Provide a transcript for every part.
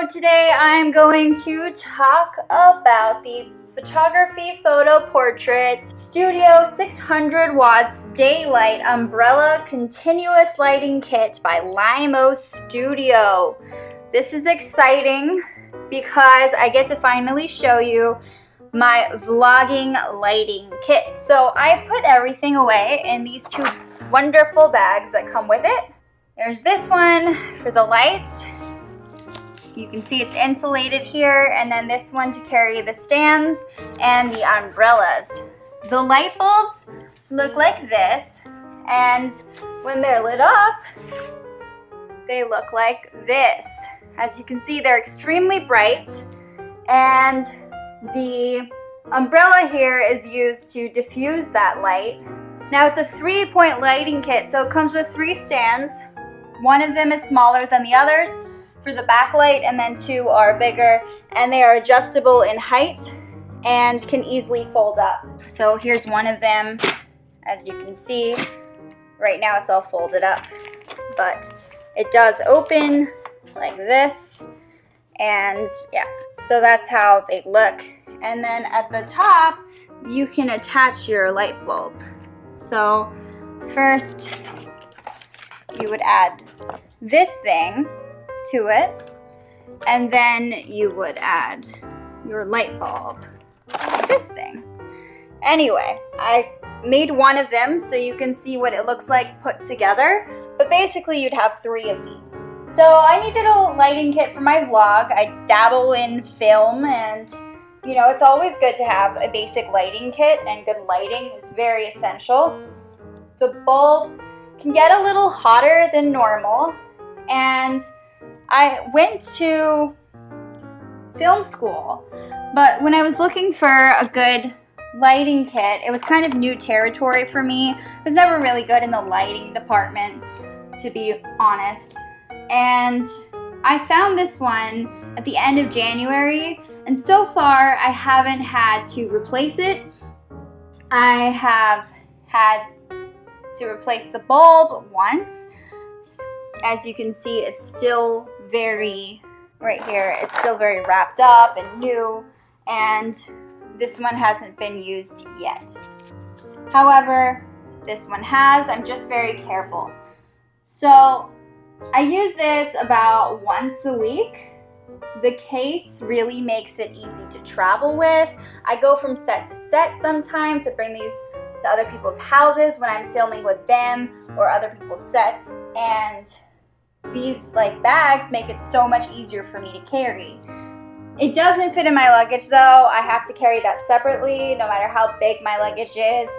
today I'm going to talk about the Photography Photo Portrait Studio 600 Watts Daylight Umbrella Continuous Lighting Kit by LimoStudio. This is exciting because I get to finally show you my vlogging lighting kit. So I put everything away in these two wonderful bags that come with it. There's this one for the lights. You can see it's insulated here, and then this one to carry the stands and the umbrellas. The light bulbs look like this, and when they're lit up, they look like this. As you can see, they're extremely bright, and the umbrella here is used to diffuse that light. Now it's a 3-point lighting kit, so it comes with 3 stands. One of them is smaller than the others for the backlight, and then 2 are bigger, and they are adjustable in height and can easily fold up. So here's one of them. As you can see, right now it's all folded up, but it does open like this, and yeah, so that's how they look. And then at the top, you can attach your light bulb. So first, you would add this thing to it, and then you would add your light bulb, this thing. Anyway, I made one of them so you can see what it looks like put together, but basically you'd have 3 of these. So I needed a lighting kit for my vlog. I dabble in film, and you know, it's always good to have a basic lighting kit, and good lighting is very essential. The bulb can get a little hotter than normal, and I went to film school, but when I was looking for a good lighting kit, it was kind of new territory for me. I was never really good in the lighting department, to be honest. And I found this one at the end of January, and so far I haven't had to replace it. I have had to replace the bulb once. As you can see, it's still very, right here, it's still very wrapped up and new, and this one hasn't been used yet. However, this one has. I'm just very careful. So I use this about once a week. The case really makes it easy to travel with. I go from set to set sometimes. I bring these to other people's houses when I'm filming with them or other people's sets, and these bags make it so much easier for me to carry. It doesn't fit in my luggage though. I have to carry that separately no matter how big my luggage is,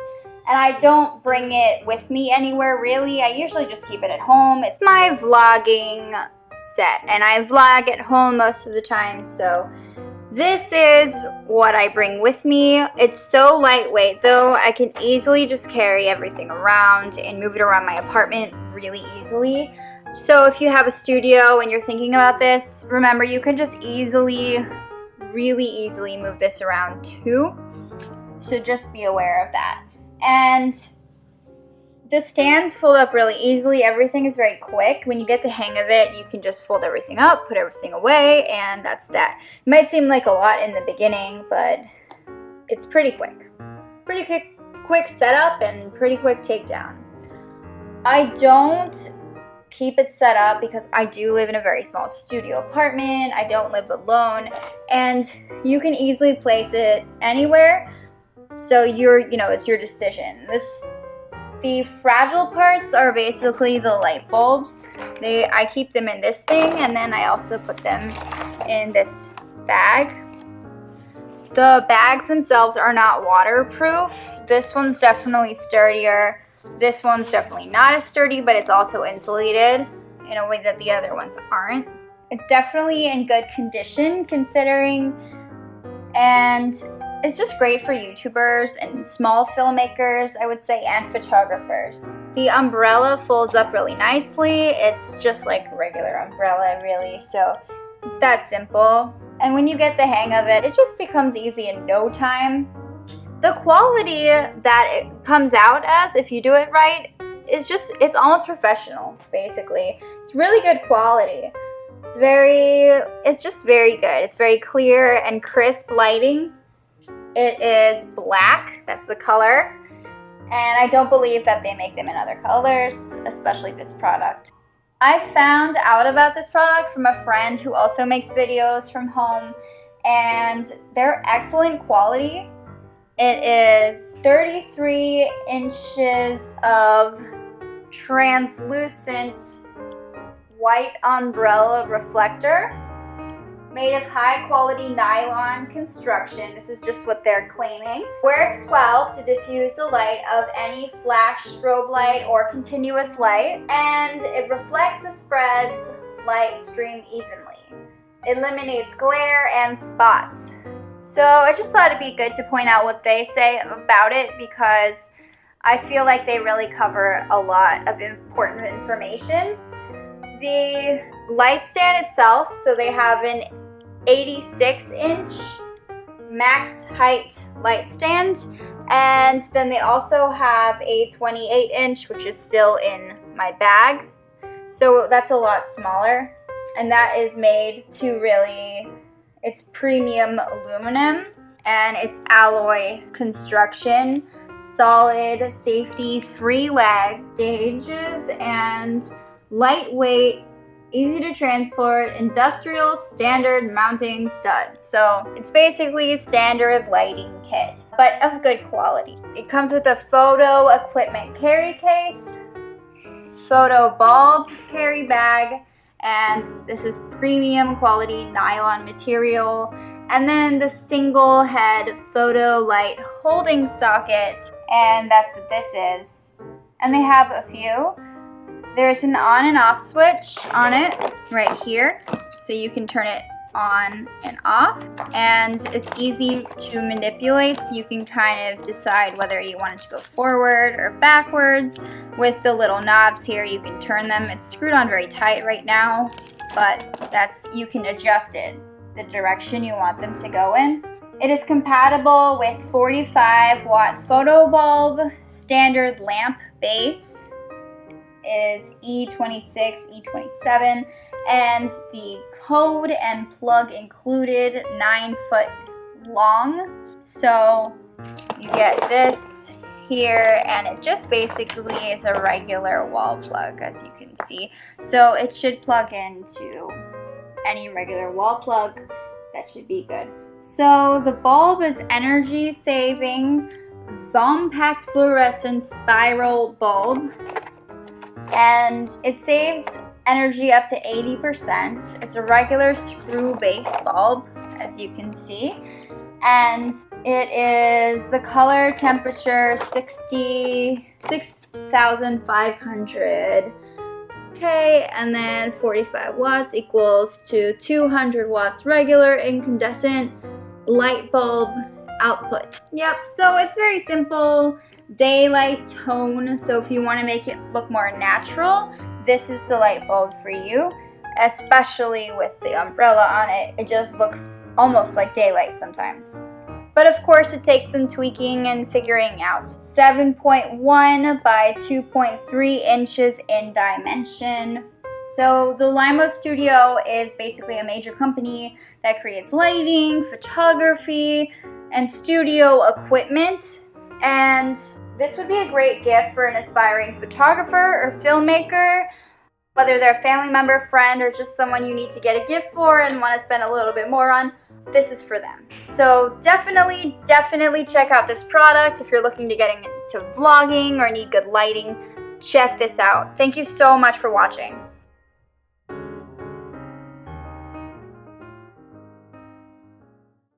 and I don't bring it with me anywhere really. I usually just keep it at home. It's my vlogging set, and I vlog at home most of the time, so this is what I bring with me. It's so lightweight though. I can easily just carry everything around and move it around my apartment really easily. So if you have a studio and you're thinking about this, remember you can just really easily move this around too. So just be aware of that. And the stands fold up really easily. Everything is very quick. When you get the hang of it, you can just fold everything up, put everything away, and that's that. It might seem like a lot in the beginning, but it's pretty quick. Pretty quick setup and pretty quick takedown. I don't keep it set up because I do live in a very small studio apartment. I don't live alone, and you can easily place it anywhere. So it's your decision. The fragile parts are basically the light bulbs. I keep them in this thing, and then I also put them in this bag. The bags themselves are not waterproof. This one's definitely sturdier. This one's definitely not as sturdy, but it's also insulated in a way that the other ones aren't. It's definitely in good condition considering, and it's just great for YouTubers and small filmmakers, I would say, and photographers. The umbrella folds up really nicely. It's just like a regular umbrella, really, so it's that simple. And when you get the hang of it, it just becomes easy in no time. The quality that it comes out as, if you do it right, it's almost professional, basically. It's really good quality. It's just very good. It's very clear and crisp lighting. It is black, that's the color. And I don't believe that they make them in other colors, especially this product. I found out about this product from a friend who also makes videos from home, and they're excellent quality. It is 33 inches of translucent white umbrella reflector made of high quality nylon construction. This is just what they're claiming. Works well to diffuse the light of any flash, strobe light, or continuous light, and it reflects the spreads light stream evenly. It eliminates glare and spots. So I just thought it'd be good to point out what they say about it, because I feel like they really cover a lot of important information. The light stand itself, so they have an 86-inch max height light stand, and then they also have a 28-inch, which is still in my bag, so that's a lot smaller, and that is made to it's premium aluminum, and it's alloy construction, solid safety 3-leg stages, and lightweight, easy to transport, industrial standard mounting stud. So it's basically a standard lighting kit, but of good quality. It comes with a photo equipment carry case, photo bulb carry bag, and this is premium quality nylon material, and then the single head photo light holding socket, and that's what this is. And they have a few. There's an on and off switch on it right here, so you can turn it on and off, and it's easy to manipulate, so you can kind of decide whether you want it to go forward or backwards. With the little knobs here, you can turn them. It's screwed on very tight right now, but you can adjust it the direction you want them to go in. It is compatible with 45-watt photo bulb, standard lamp base is E26, E27, and the code and plug included 9 foot long. So you get this here, and it just basically is a regular wall plug, as you can see. So it should plug into any regular wall plug. That should be good. So the bulb is energy saving compact fluorescent spiral bulb, and it saves energy up to 80%. It's a regular screw base bulb, as you can see, and it is the color temperature 66,500 K, and then 45 watts equals to 200 watts regular incandescent light bulb output. Yep, so it's very simple daylight tone. So if you want to make it look more natural, this is the light bulb for you, especially with the umbrella on it. It just looks almost like daylight sometimes. But of course, it takes some tweaking and figuring out. 7.1 by 2.3 inches in dimension. So the LimoStudio is basically a major company that creates lighting, photography, and studio equipment. And this would be a great gift for an aspiring photographer or filmmaker, whether they're a family member, friend, or just someone you need to get a gift for and want to spend a little bit more on. This is for them. So definitely check out this product if you're looking to get into vlogging or need good lighting. Check this out. Thank you so much for watching.